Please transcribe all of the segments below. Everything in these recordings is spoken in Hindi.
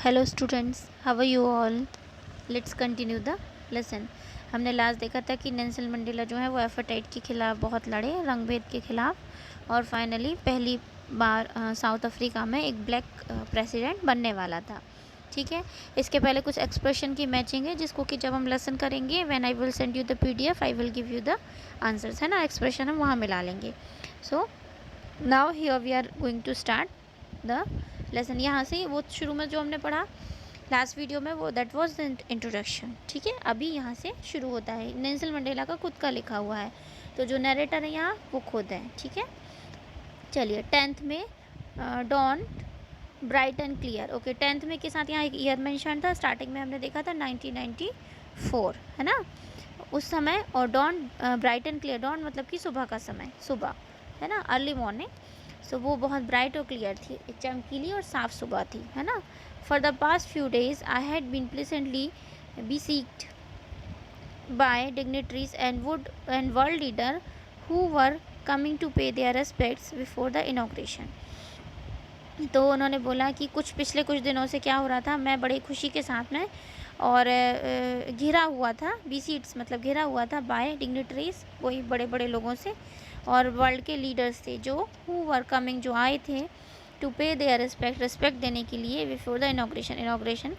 Hello students, how are you all. Let's continue the lesson. हमने लास्ट देखा था कि नेल्सन मंडेला जो है वो एपार्थाइड के खिलाफ बहुत लड़े, रंगभेद के खिलाफ, और फाइनली पहली बार साउथ अफ्रीका में एक ब्लैक प्रेसिडेंट बनने वाला था। ठीक है, इसके पहले कुछ एक्सप्रेशन की मैचिंग है जिसको कि जब हम लेसन करेंगे, when I will send you the PDF, I will give you the answers, है ना। एक्सप्रेशन हम वहाँ मिला लेंगे। So now here we are going to start the lesson. यहाँ से वो शुरू में जो हमने पढ़ा लास्ट वीडियो में, वो दैट वाज द इंट्रोडक्शन। ठीक है, अभी यहाँ से शुरू होता है। नेल्सन मंडेला का खुद का लिखा हुआ है, तो जो नरेटर है यहाँ वो खुद है। ठीक है, चलिए 10th में dawn bright and clear. Okay, 10th में के साथ यहाँ एक ईयर मेंशन था। स्टार्टिंग में हमने देखा था 1994, है ना, उस समय। और dawn bright and clear, dawn मतलब कि सुबह का समय, सुबह, है ना, अर्ली मॉर्निंग। सो वो बहुत ब्राइट और क्लियर थी, एक चमकीली और साफ सुबह थी, है ना। For the past few days I had been pleasantly besieged by dignitaries and world leader who were coming to pay their respects before the inauguration. तो उन्होंने बोला कि पिछले कुछ दिनों से क्या हो रहा था, मैं बड़ी खुशी के साथ में और घिरा हुआ था, बीसीट्स मतलब घिरा हुआ था, बाय डिग्निटरीज, वही बड़े बड़े लोगों से, और वर्ल्ड के लीडर्स थे जो हु वर कमिंग, जो आए थे, टू पे देयर रिस्पेक्ट देने के लिए बिफोर द इनॉग्रेशन,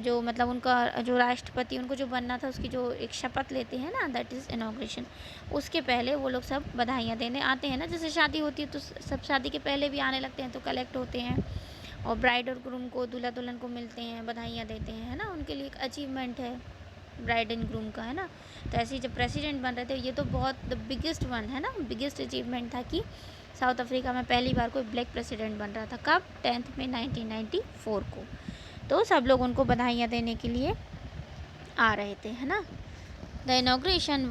जो मतलब उनका जो राष्ट्रपति उनको जो बनना था उसकी जो एक शपथ लेते हैं ना, दैट इज़ इनॉग्रेशन। उसके पहले वो लोग सब बधाइयाँ देने आते हैं ना, जैसे शादी होती है तो सब शादी के पहले भी आने लगते हैं, तो कलेक्ट होते हैं और ब्राइड और ग्रूम को, दूल्हा दुल्हन को मिलते हैं, बधाइयाँ देते हैं, है ना। उनके लिए एक अचीवमेंट है ब्राइड एंड ग्रूम का, है ना। तो ऐसे ही जब प्रेसिडेंट बन रहे थे, ये तो बहुत द बिगेस्ट वन, है ना, बिगेस्ट अचीवमेंट था कि साउथ अफ्रीका में पहली बार कोई ब्लैक प्रेसिडेंट बन रहा था। कब? 10th में 1994 को। तो सब लोग उनको बधाइयाँ देने के लिए आ रहे थे, है ना। The inauguration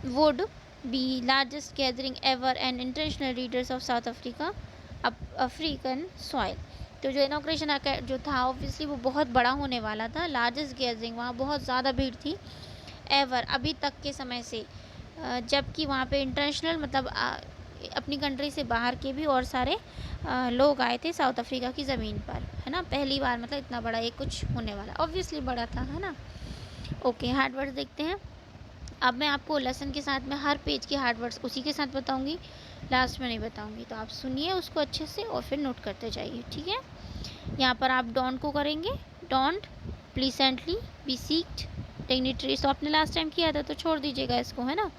would be largest gathering ever and international leaders of south Africa African soil. तो जो इनॉग्रेशन जो था ऑब्वियसली वो बहुत बड़ा होने वाला था, लार्जेस्ट गैदरिंग, वहाँ बहुत ज़्यादा भीड़ थी, एवर, अभी तक के समय से, जबकि वहाँ पे इंटरनेशनल मतलब अपनी कंट्री से बाहर के भी और सारे लोग आए थे साउथ अफ्रीका की ज़मीन पर, है ना। पहली बार मतलब इतना बड़ा ये कुछ होने वाला, ऑब्वियसली बड़ा था, है ना। ओके, हार्ड वर्ड्स देखते हैं। अब मैं आपको लेसन के साथ में हर पेज के हार्ड वर्ड्स उसी के साथ बताऊंगी, लास्ट में नहीं बताऊंगी, तो आप सुनिए उसको अच्छे से और फिर नोट करते जाइए। ठीक है, यहाँ पर आप डॉन्ट को करेंगे, डोंट, प्लीसेंटली, बी सीक्ड, डिग्निटरीज तो आपने लास्ट टाइम किया था तो छोड़ दीजिएगा इसको, है ना।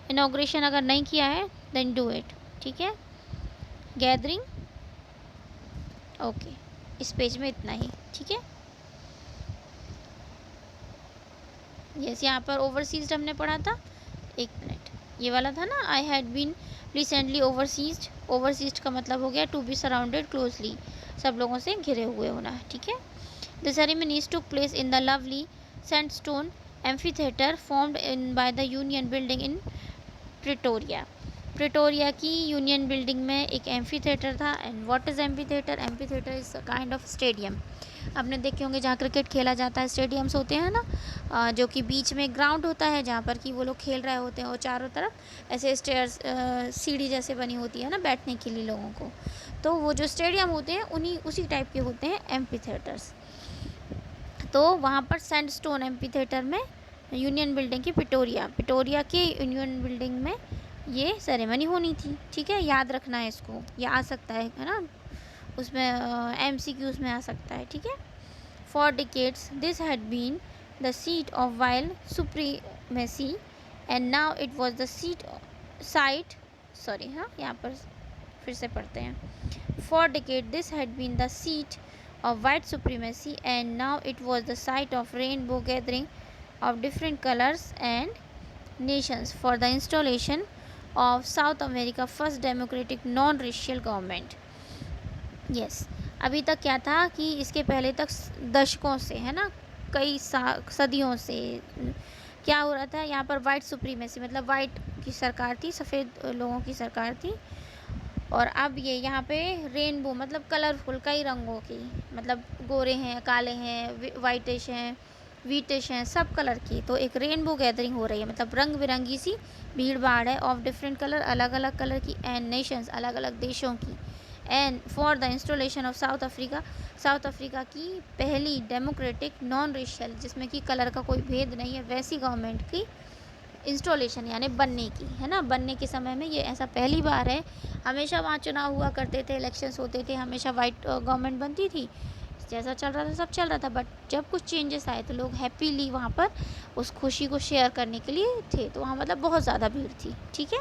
इनॉग्रेशन अगर नहीं किया है देन डू इट। ठीक है, गैदरिंग, ओके, इस पेज में इतना ही। ठीक है, यस, यहाँ पर ओवरसीज हमने पढ़ा था, एक मिनट, ये वाला था ना, I had been recently overseas का मतलब हो गया टू बी सराउंडेड क्लोजली, सब लोगों से घिरे हुए होना। ठीक है, the ceremonies took place in the lovely sandstone amphitheatre formed in by the union building in Pretoria. Pretoria की यूनियन बिल्डिंग में एक एम्फीथिएटर था। And what is amphitheatre? Amphitheatre is a kind of stadium. आपने देखे होंगे जहाँ क्रिकेट खेला जाता है, स्टेडियम्स होते हैं ना, जो कि बीच में ग्राउंड होता है जहाँ पर कि वो लोग खेल रहे होते हैं, और चारों तरफ ऐसे स्टेयर्स, सीढ़ी जैसे बनी होती है ना बैठने के लिए लोगों को। तो वो जो स्टेडियम होते हैं उसी टाइप के होते हैं एम्फीथिएटर्स। तो वहाँ पर सैंडस्टोन एम्फीथिएटर में यूनियन बिल्डिंग की पिटोरिया के यूनियन बिल्डिंग में ये सेरेमनी होनी थी। ठीक है, याद रखना है इसको, ये आ सकता है ना, उसमें MCQs में आ सकता है। ठीक है, for decades this had been the seat of white supremacy and now it was the site, sorry, हाँ, यहाँ पर फिर से पढ़ते हैं। For decade this had been the seat of white supremacy and now it was the site of rainbow gathering of different colors and nations for the installation of South America first democratic non-racial government. Yes, अभी तक क्या था कि इसके पहले तक दशकों से, है ना, कई सदियों से क्या हो रहा था, यहाँ पर वाइट सुप्रीमेसी मतलब वाइट की सरकार थी, सफ़ेद लोगों की सरकार थी। और अब ये यहाँ पे रेनबो मतलब कलरफुल, कई रंगों की, मतलब गोरे हैं, काले हैं, वाइटिश हैं, वीटिश हैं, सब कलर की। तो एक रेनबो गैदरिंग हो रही है, मतलब रंग बिरंगी सी भीड़ भाड़ है, ऑफ डिफरेंट कलर, अलग अलग कलर की, एंड नेशंस, अलग अलग देशों की, and for the installation of south Africa की पहली डेमोक्रेटिक नॉन रेशियल, जिसमें कि कलर का कोई भेद नहीं है, वैसी गवर्नमेंट की इंस्टॉलेशन यानी बनने की, है ना। बनने के समय में ये ऐसा पहली बार है। हमेशा वहाँ चुनाव हुआ करते थे, इलेक्शंस होते थे, हमेशा वाइट गवर्नमेंट बनती थी, जैसा चल रहा था सब चल रहा था। बट जब कुछ चेंजेस आए तो लोग हैप्पीली वहाँ पर उस खुशी को शेयर करने के लिए थे, तो वहाँ मतलब बहुत ज़्यादा भीड़ थी, ठीक है।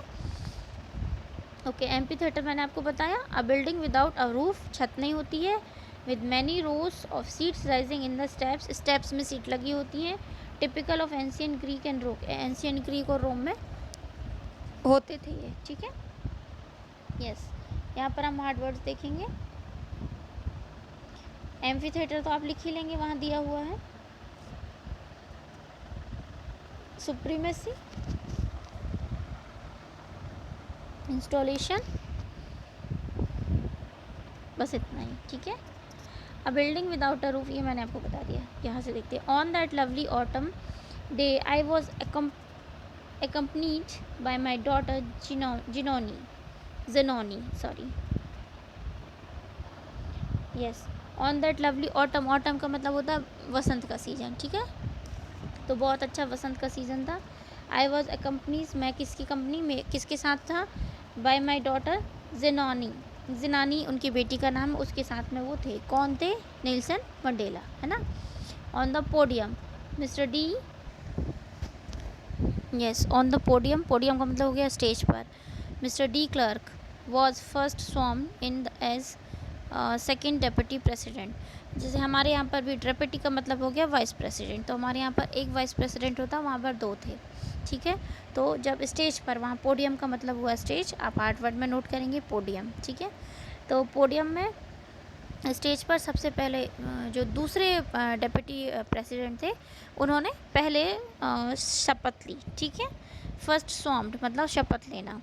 ओके, एम्पी थिएटर मैंने आपको बताया, a building without a roof, छत नहीं होती है, with many rows of seats rising in the steps, steps में सीट लगी होती हैं, typical of ancient Greek and Rome, ancient Greek और रोम में होते थे ये, ठीक है। यस, यहाँ पर हम हार्ड वर्ड्स देखेंगे। एम्फी थिएटर तो आप लिख ही लेंगे, वहाँ दिया हुआ है। सुप्रीमेसी, इंस्टॉलेशन, बस इतना ही, ठीक है। अ बिल्डिंग विदाउट अ रूफ, ये मैंने आपको बता दिया। यहाँ से देखते हैं, on that lovely autumn day I was accompanied by my daughter Zenoni, sorry, yes, on that lovely autumn, autumn का मतलब होता है वसंत का सीज़न, ठीक है। तो बहुत अच्छा वसंत का सीज़न था। आई वॉज accompanied, मैं किसकी कंपनी में, किसके साथ था, बाय माई डॉटर जिनानी उनकी बेटी का नाम, उसके साथ में वो थे, कौन थे, नेल्सन मंडेला, है ना। On the podium mister de, yes, on the podium, podium का मतलब हो गया स्टेज पर, mister de Klerk was first sworn in as second deputy president. जैसे हमारे यहाँ पर भी डेप्यूटी का मतलब हो गया वाइस प्रेसिडेंट, तो हमारे यहाँ पर एक वाइस प्रेसिडेंट होता, वहाँ पर दो थे, ठीक है। तो जब स्टेज पर, वहाँ पोडियम का मतलब हुआ स्टेज, आप आर्ट वर्ड में नोट करेंगे पोडियम, ठीक है। तो पोडियम में स्टेज पर सबसे पहले जो दूसरे डेप्यूटी प्रेसिडेंट थे, उन्होंने पहले शपथ ली, ठीक है। फर्स्ट स्वॉर्म्ड मतलब शपथ लेना,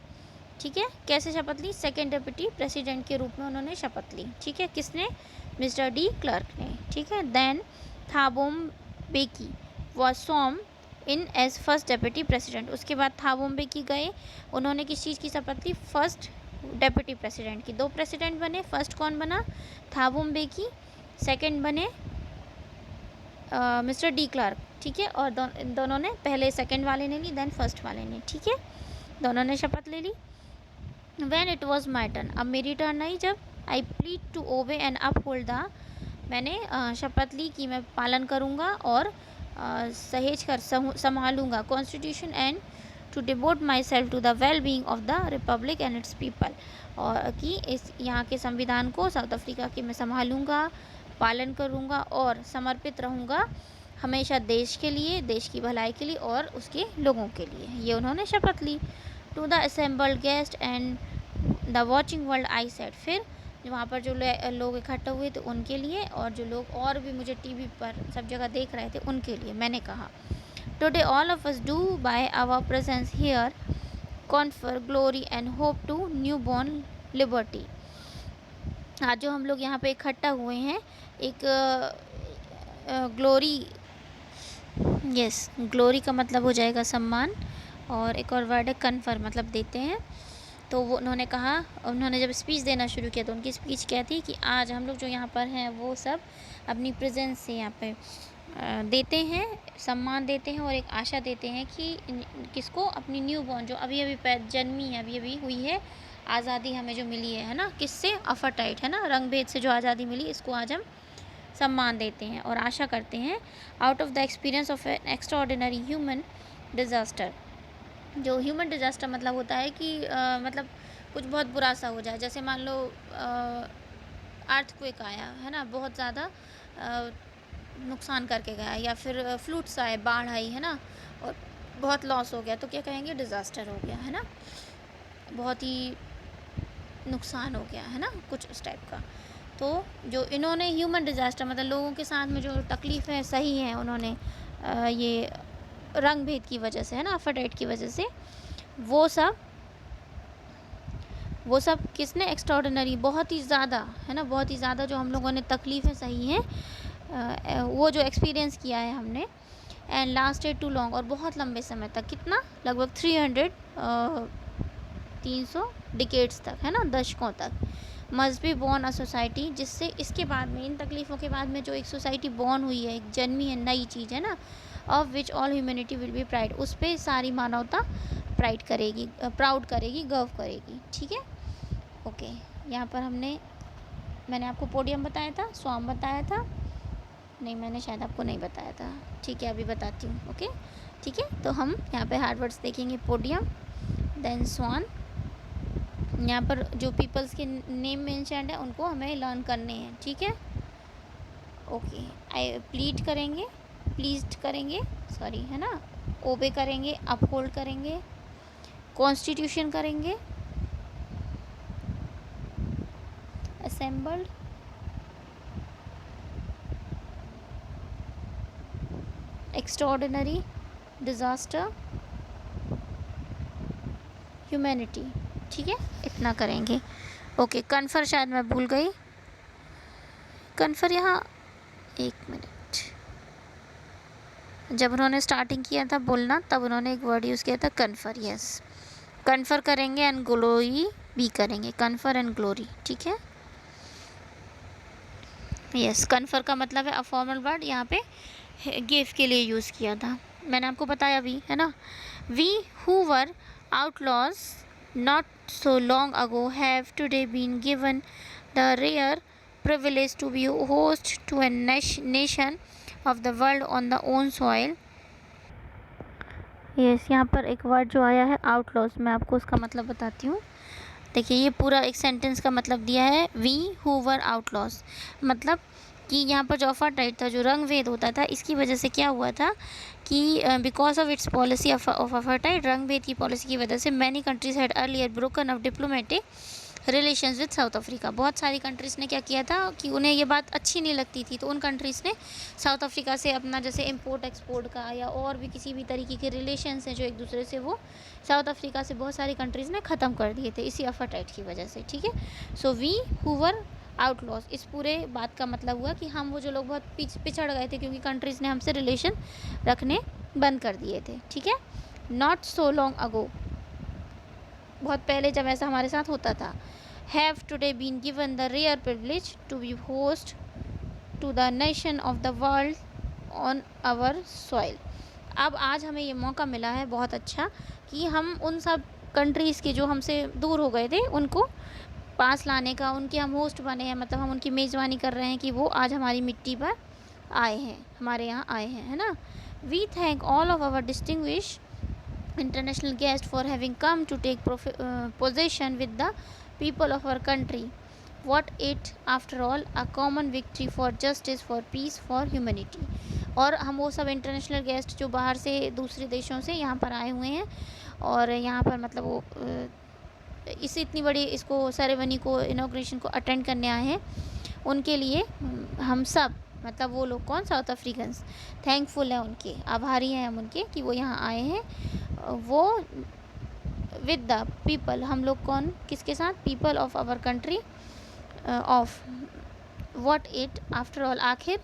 ठीक है। कैसे शपथ ली, सेकेंड डेप्यूटी प्रेसिडेंट के रूप में उन्होंने शपथ ली, ठीक है। किसने, मिस्टर डी क्लर्क ने, ठीक है। Then Thabo Mbeki was sworn in as first deputy president, उसके बाद थाबो म्बेकी गए, उन्होंने किस चीज़ की शपथ ली, फर्स्ट डेप्यूटी प्रेसिडेंट की। दो प्रेसिडेंट बने, फर्स्ट कौन बना, थाबो म्बेकी, सेकंड बने मिस्टर डी क्लार्क, ठीक है। और दोनों ने, पहले सेकंड वाले ने ली, देन फर्स्ट वाले ने, ठीक है। दोनों ने शपथ ले ली। When it was my turn, अब मेरी टर्न आई, जब I pledged to obey and uphold the, मैंने शपथ ली कि मैं पालन करूँगा और सहेज कर संभालूंगा constitution and to devote myself to the well being of the republic and its people, और कि इस यहाँ के संविधान को साउथ अफ्रीका के मैं संभालूंगा, पालन करूँगा और समर्पित रहूँगा हमेशा देश के लिए, देश की भलाई के लिए और उसके लोगों के लिए, ये उन्होंने शपथ ली। To the assembled guest and the watching world I said, फिर वहाँ पर जो लोग इकट्ठे हुए थे उनके लिए, और जो लोग और भी मुझे टीवी पर सब जगह देख रहे थे उनके लिए मैंने कहा, today all of us do by our presence here confer glory and hope to newborn liberty. आज जो हम लोग यहाँ पे इकट्ठा हुए हैं, एक ग्लोरी, यस, ग्लोरी का मतलब हो जाएगा सम्मान, और एक और वर्ड है कन्फर, मतलब देते हैं। तो वो उन्होंने कहा, उन्होंने जब स्पीच देना शुरू किया तो उनकी स्पीच क्या थी कि आज हम लोग जो यहाँ पर हैं वो सब अपनी प्रेजेंस से यहाँ पे देते हैं, सम्मान देते हैं और एक आशा देते हैं कि किसको, अपनी न्यू बॉर्न, जो अभी अभी जन्मी है, अभी अभी हुई है, आज़ादी हमें जो मिली है ना, किससे, अफाटाइट, है ना, रंग भेद से जो आज़ादी मिली, इसको आज हम सम्मान देते हैं और आशा करते हैं। Out of the experience of N extraordinary human disaster, जो ह्यूमन डिज़ास्टर मतलब होता है कि मतलब कुछ बहुत बुरा सा हो जाए, जैसे मान लो अर्थक्वेक आया, है ना, बहुत ज़्यादा नुकसान करके गया, या फिर फ्लूड्स आए, बाढ़ आई, है ना, और बहुत लॉस हो गया, तो क्या कहेंगे, डिज़ास्टर हो गया, है ना, बहुत ही नुकसान हो गया, है ना, कुछ उस टाइप का। तो जो इन्होंने ह्यूमन डिज़ास्टर मतलब लोगों के साथ में जो तकलीफ़ें सही हैं उन्होंने, ये रंग भेद की वजह से, है ना, अफाटाइट की वजह से, वो सब किसने, एक्स्ट्राऑर्डिनरी, बहुत ही ज़्यादा, है ना, बहुत ही ज़्यादा जो हम लोगों ने तकलीफ़ें सही हैं, वो जो एक्सपीरियंस किया है हमने, एंड लास्टेड टू लॉन्ग, और बहुत लंबे समय तक, कितना, लगभग 300 डिकेड्स तक, है ना, दशकों तक, must be born a society, जिससे इसके बाद में, इन तकलीफ़ों के बाद में जो एक सोसाइटी बॉर्न हुई है, एक जन्मी है, नई चीज़ है ना, of which all humanity will be pride, उस पर सारी मानवता प्राइड करेगी, प्राउड करेगी, गर्व करेगी। ठीक है, ओके। यहाँ पर मैंने आपको पोडियम बताया था, स्वाम बताया था, नहीं मैंने शायद आपको नहीं बताया था। ठीक है, अभी बताती हूँ। ओके, ठीक है। तो हम यहाँ पे हार्ड वर्ड्स देखेंगे, पोडियम, देन स्वान। यहाँ पर जो पीपल्स के नेम मेंशन्ड है उनको हमें लर्न करने हैं। ठीक है, ओके। आई प्लीड करेंगे, प्लीज्ड करेंगे, सॉरी, है ना, ओबे करेंगे, अपहोल्ड करेंगे, कॉन्स्टिट्यूशन करेंगे, असेंबल्ड, एक्स्ट्राऑर्डिनरी, डिज़ास्टर, ह्यूमैनिटी। ठीक है, इतना करेंगे। ओके, कन्फर शायद मैं भूल गई, कन्फर यहाँ, एक मिनट, जब उन्होंने स्टार्टिंग किया था बोलना तब उन्होंने एक वर्ड यूज़ किया था, कन्फर। यस, कन्फर करेंगे एंड ग्लोरी भी करेंगे, कन्फर एंड ग्लोरी। ठीक है, यस, कन्फर का मतलब है अ फॉर्मल वर्ड, यहाँ पे गिव के लिए यूज़ किया था, मैंने आपको बताया भी, है ना। We who were outlaws not so long ago have today been given the rare privilege to be host to a nation of the world on the own soil. Yes, यहाँ पर एक वर्ड जो आया है आउटलॉज, मैं आपको उसका मतलब बताती हूँ। देखिए, ये पूरा एक सेंटेंस का मतलब दिया है, वी हु वर आउटलॉज, मतलब कि यहाँ पर जो अपार्थाइड था, जो रंग भेद होता था, इसकी वजह से क्या हुआ था कि because of its policy of apartheid, रंग भेद की पॉलिसी की वजह से many countries had earlier broken of diplomatic relations with south Africa. बहुत सारी कंट्रीज़ ने क्या किया था कि उन्हें ये बात अच्छी नहीं लगती थी, तो उन कंट्रीज़ ने साउथ अफ्रीका से अपना जैसे इम्पोर्ट एक्सपोर्ट का या और भी किसी भी तरीके के रिलेशंस हैं जो एक दूसरे से, वो साउथ अफ्रीका से बहुत सारी कंट्रीज़ ने ख़त्म कर दिए थे इसी अपार्थाइड की वजह से। ठीक है, so we who were outlaws, इस पूरे बात का मतलब हुआ कि हम वो जो लोग बहुत पिछड़ गए थे क्योंकि कंट्रीज़ ने हमसे रिलेशन रखने बंद कर दिए थे। ठीक है, नॉट सो लॉन्ग अगो, बहुत पहले जब ऐसा हमारे साथ होता था। Have today been given the rare privilege to be host to the nation of the world on our soil, अब आज हमें ये मौका मिला है बहुत अच्छा कि हम उन सब कंट्रीज़ के जो हमसे दूर हो गए थे उनको पास लाने का, उनके हम होस्ट बने हैं, मतलब हम उनकी मेज़बानी कर रहे हैं कि वो आज हमारी मिट्टी पर आए हैं, हमारे यहाँ आए हैं, है ना। We thank all of our distinguish international guest for having come to take possession with the people of our country. What it after all a common victory for justice, for peace, for humanity. और हम वो सब इंटरनेशनल गेस्ट जो बाहर से दूसरे देशों से यहाँ पर आए हुए हैं और यहाँ पर मतलब वो इस इतनी बड़ी इसको सेरेमनी को, इनॉग्रेशन को अटेंड करने आए हैं, उनके लिए हम सब, मतलब वो लोग कौन, साउथ अफ्रीकन्स, थैंकफुल हैं, उनके आभारी हैं हम उनके कि वो यहाँ आए हैं। वो विद द पीपल, हम लोग कौन, किसके साथ, people of our country, of what it after all, आखिर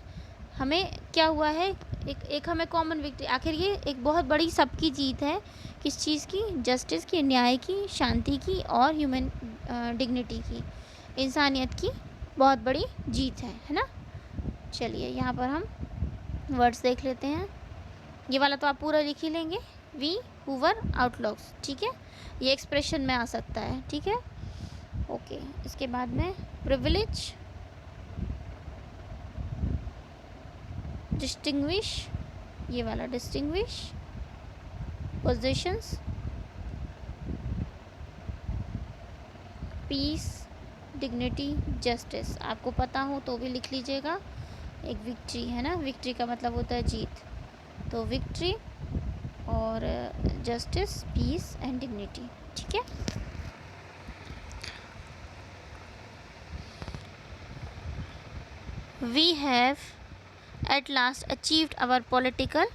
हमें क्या हुआ है, एक हमें कॉमन विक्ट्री, आखिर ये एक बहुत बड़ी सबकी जीत है, किस चीज़ की, जस्टिस की, न्याय की, शांति की और ह्यूमन डिग्निटी की, इंसानियत की बहुत बड़ी जीत है ना। चलिए यहाँ पर हम वर्ड्स देख लेते हैं, ये वाला तो आप पूरा लिख ही लेंगे, वी हु वर आउटलॉग्स। ठीक है, ये एक्सप्रेशन में आ सकता है। ठीक है, ओके। इसके बाद में प्रिविलेज, डिस्टिंग्विश, ये वाला distinguish, positions, peace, dignity, justice, आपको पता हो तो भी लिख लीजिएगा। एक विक्ट्री है ना, विक्ट्री का मतलब होता है जीत, तो विक्ट्री और जस्टिस, पीस एंड डिग्निटी। ठीक है, we have at last achieved our political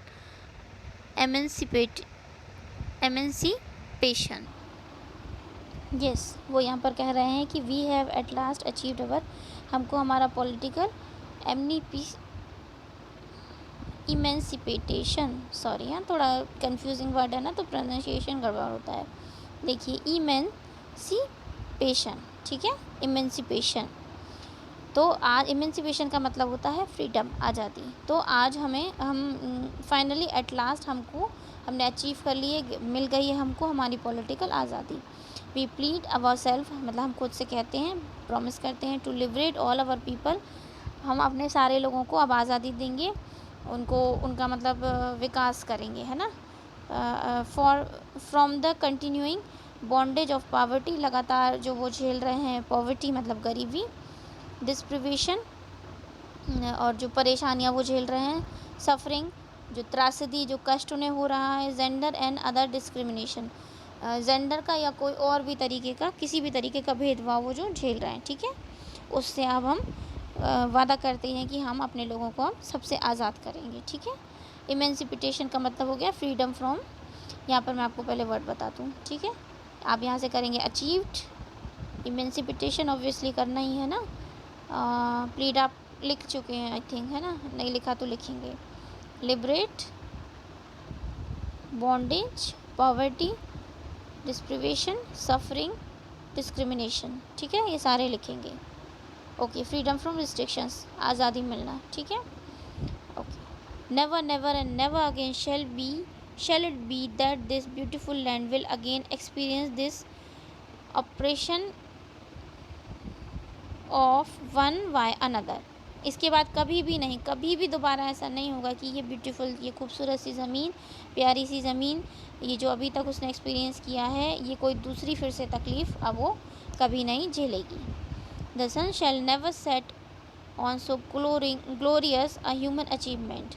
emancipation. Yes, वो यहाँ पर कह रहे हैं कि we have at last achieved our, हमको हमारा पॉलिटिकल इमेंसिपेटेशन, सॉरी यहाँ थोड़ा कंफ्यूजिंग वर्ड है ना तो प्रोनाउंसिएशन गड़बड़ होता है। देखिए इमेंसिपेशन, ठीक है, इमेंसिपेशन। तो आज इमेंसिपेशन का मतलब होता है फ्रीडम, आज़ादी। तो आज हम फाइनली एट लास्ट हमने अचीव कर लिए, मिल गई है हमको हमारी पॉलिटिकल आज़ादी। वी प्लीड अवर सेल्फ, मतलब हम खुद से कहते हैं, प्रॉमिस करते हैं, to liberate all our people, हम अपने सारे लोगों को अब आज़ादी देंगे, उनको उनका मतलब विकास करेंगे, है ना। From the continuing bondage of poverty, लगातार जो वो झेल रहे हैं पॉवर्टी मतलब गरीबी, डिस्प्रिवेशन और जो परेशानियां वो झेल रहे हैं, सफरिंग जो त्रासदी, जो कष्ट उन्हें हो रहा है, gender and other discrimination, gender का या कोई और भी तरीके का, किसी भी तरीके का भेदभाव वो जो झेल रहे हैं, ठीक है। उससे अब हम वादा करते हैं कि हम अपने लोगों को हम सबसे आज़ाद करेंगे, ठीक है। इमेंसिपेशन का मतलब हो गया फ्रीडम फ्रॉम, यहाँ पर मैं आपको पहले वर्ड बताती हूँ, ठीक है। आप यहाँ से करेंगे अचीव्ड, इमेंसिपेशन ऑब्वियसली करना ही है ना। प्लीड आप लिख चुके हैं आई थिंक, है ना, नहीं लिखा तो लिखेंगे। Liberate, bondage, poverty, deprivation, suffering, discrimination, ठीक है, ये सारे लिखेंगे। ओके, फ्रीडम फ्रॉम रिस्ट्रिक्शंस, आज़ादी मिलना, ठीक है। Okay, never never and never again shall it be that this beautiful land will again experience this oppression of one by another। इसके बाद कभी भी नहीं, कभी भी दोबारा ऐसा नहीं होगा कि ये ब्यूटीफुल, ये खूबसूरत सी ज़मीन, प्यारी सी ज़मीन, ये जो अभी तक उसने एक्सपीरियंस किया है, ये कोई दूसरी फिर से तकलीफ़ अब वो कभी नहीं झेलेगी। The sun shall never set on so glorious a human achievement.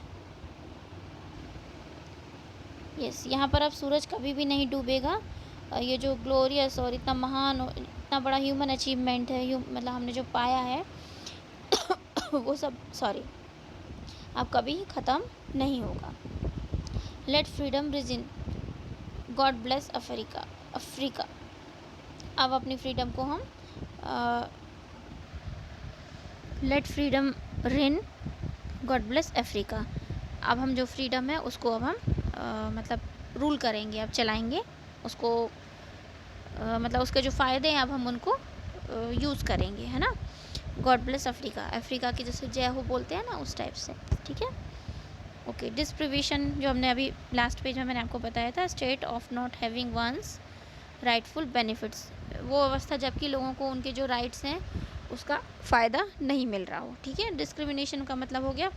Yes, यहाँ पर अब सूरज कभी भी नहीं डूबेगा। ये जो ग्लोरियस और इतना महान और इतना बड़ा ह्यूमन अचीवमेंट है, मतलब हमने जो पाया है वो सब अब कभी ख़त्म नहीं होगा। Let freedom reign, God bless Africa. अब अपनी फ्रीडम को हम let freedom reign, God bless Africa. अब हम जो फ्रीडम है उसको अब हम मतलब रूल करेंगे, अब चलाएंगे उसको, मतलब उसके जो फ़ायदे हैं अब हम उनको यूज़ करेंगे, है ना। गॉड ब्लेस अफ्रीका, अफ्रीका की जैसे जय हो बोलते हैं ना, उस टाइप से, ठीक है। ओके, डिस्प्रिवेशन जो हमने अभी लास्ट पेज में मैंने आपको बताया था, state of not having one's rightful benefits, वो अवस्था जबकि लोगों को उनके जो राइट्स हैं उसका फ़ायदा नहीं मिल रहा हो, ठीक है। डिस्क्रिमिनेशन का मतलब हो गया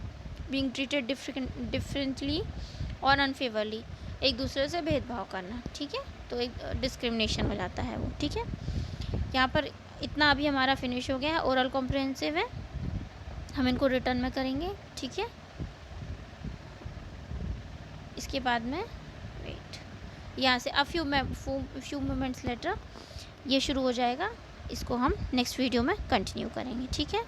बीइंग ट्रीटेड डिफरेंटली और अनफेवरली, एक दूसरे से भेदभाव करना, ठीक है। तो एक डिस्क्रिमिनेशन हो जाता है वो, ठीक है। यहाँ पर इतना अभी हमारा फिनिश हो गया है, ओरल कॉम्प्रिहेंसिव है, हम इनको रिटर्न में करेंगे, ठीक है। इसके बाद में वेट, यहाँ से फ्यू मोमेंट्स लेटर ये शुरू हो जाएगा, इसको हम नेक्स्ट वीडियो में कंटिन्यू करेंगे, ठीक है।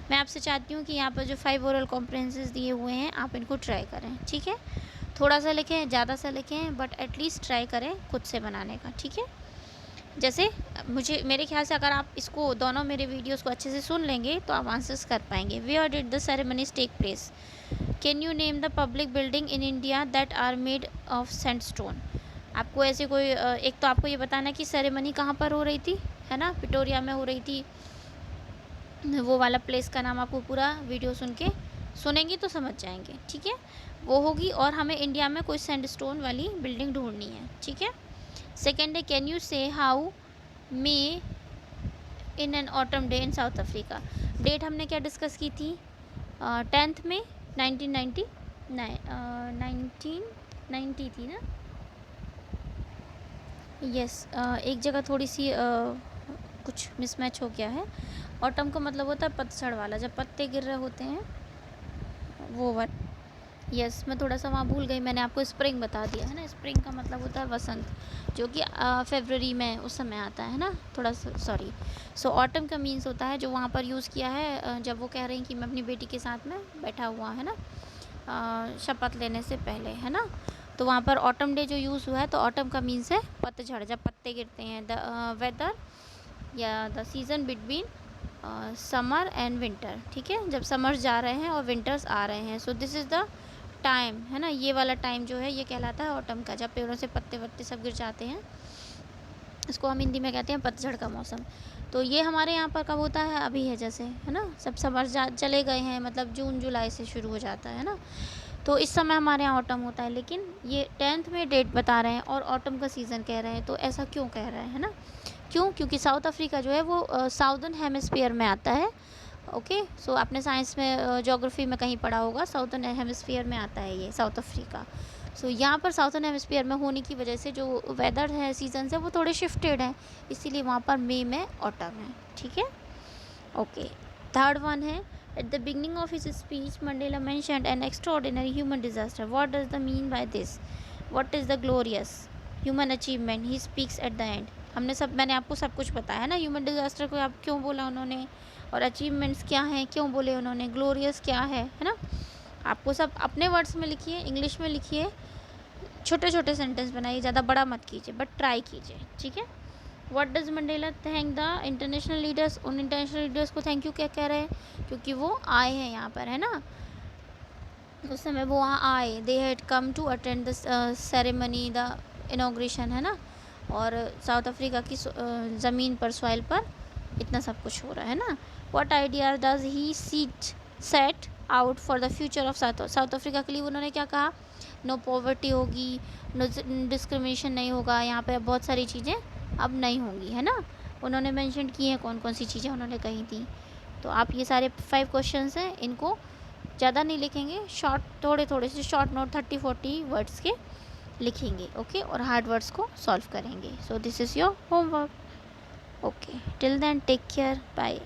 मैं आपसे चाहती हूँ कि यहाँ पर जो 5 ओरल कॉम्प्रिहेंसिव्स दिए हुए हैं आप इनको ट्राई करें, ठीक है। थोड़ा सा लिखें, ज़्यादा सा लिखें, बट एटलीस्ट ट्राई करें खुद से बनाने का, ठीक है। जैसे मेरे ख्याल से अगर आप इसको दोनों मेरे वीडियोस को अच्छे से सुन लेंगे तो आप आंसर्स कर पाएंगे। Where did the ceremonies take place, can you name the public building in India that are made of sandstone. आपको ऐसे कोई एक तो आपको ये बताना कि सेरेमनी कहाँ पर हो रही थी, है ना, पिटोरिया में हो रही थी, वो वाला प्लेस का नाम आपको पूरा वीडियो सुनेंगे तो समझ जाएंगे, ठीक है, वो होगी। और हमें इंडिया में कोई सैंडस्टोन वाली बिल्डिंग ढूंढनी है, ठीक है। सेकेंड है, can you say how may in an autumn day in South Africa. डेट हमने क्या डिस्कस की थी, 10 में 1990 थी ना। यस, एक जगह थोड़ी सी कुछ मिसमैच हो गया है। ऑटम का मतलब होता है पतझड़ वाला, जब पत्ते गिर रहे होते हैं वो वन। यस, मैं थोड़ा सा वहाँ भूल गई, मैंने आपको स्प्रिंग बता दिया है ना। स्प्रिंग का मतलब होता है वसंत, जो कि फरवरी में उस समय आता है ना, थोड़ा सा सॉरी। सो ऑटम का मीन्स होता है जो वहाँ पर यूज़ किया है जब वो कह रही हैं कि मैं अपनी बेटी के साथ में बैठा हुआ है ना, शपथ लेने से पहले, है ना। तो वहाँ पर ऑटम डे जो यूज़ हुआ है, तो ऑटम का मीन्स है पतझड़, जब पत्ते गिरते हैं। द वेदर या the season between summer and winter, ठीक है, जब समर्स जा रहे हैं और विंटर्स आ रहे हैं। सो दिस इज़ द टाइम, है ना, ये वाला टाइम जो है ये कहलाता है ऑटम का, जब पेड़ों से पत्ते वत्ते सब गिर जाते हैं, इसको हम हिंदी में कहते हैं पतझड़ का मौसम। तो ये हमारे यहाँ पर कब होता है, अभी है जैसे, है ना, सब समर चले गए हैं, मतलब जून जुलाई से शुरू हो जाता है ना, तो इस समय हमारे यहाँ ऑटम होता है। लेकिन ये 10th में डेट बता रहे हैं और ऑटम का सीज़न कह रहे हैं, तो ऐसा क्यों कह रहे हैं, है ना? क्यों? क्योंकि साउथ अफ्रीका जो है वो साउदर्न हेमिस्फीयर में आता है। ओके, सो आपने साइंस में ज्योग्राफी में कहीं पढ़ा होगा, साउदर्न हेमिस्फीयर में आता है ये साउथ अफ्रीका। सो यहाँ पर साउदर्न हेमिस्फीयर में होने की वजह से जो वेदर है, सीजन्स है, वो थोड़े शिफ्टेड हैं, इसीलिए वहाँ पर मई में ऑटम है। ठीक है, ओके। थर्ड वन है, at the beginning of his speech Mandela mentioned N extraordinary human disaster. What does the mean by this? What is the glorious human achievement he speaks at the end? मैंने आपको सब कुछ बताया है ना, ह्यूमन डिजास्टर को आप क्यों बोला उन्होंने, और अचीवमेंट्स क्या हैं, क्यों बोले उन्होंने, ग्लोरियस क्या है ना। आपको सब अपने वर्ड्स में लिखिए, इंग्लिश में लिखिए, छोटे छोटे सेंटेंस बनाइए, ज़्यादा बड़ा मत कीजिए, बट ट्राई कीजिए। ठीक है। What does Mandela thank the international leaders? उन इंटरनेशनल लीडर्स को थैंक यू क्या कह रहे हैं? क्योंकि वो आए हैं यहाँ पर, है ना, उस समय वो वहाँ आए, they had come to attend the ceremony, the inauguration, है ना। और साउथ अफ्रीका की ज़मीन पर, सॉइल पर इतना सब कुछ हो रहा है ना। What idea does he set out for the future of south Africa के लिए उन्होंने क्या कहा? नो पॉवर्टी होगी, नो डिस्क्रिमिनेशन नहीं होगा, यहाँ पे बहुत सारी चीज़ें अब नहीं होंगी, है ना। उन्होंने मेंशन की हैं कौन कौन सी चीज़ें उन्होंने कही थी। तो आप ये सारे 5 क्वेश्चंस हैं, इनको ज़्यादा नहीं लिखेंगे, शॉर्ट, थोड़े थोड़े से शॉर्ट नोट 30-40 वर्ड्स के लिखेंगे। ओके, और हार्ड वर्ड्स को सॉल्व करेंगे। So this is your homework. Okay, till then take care, bye.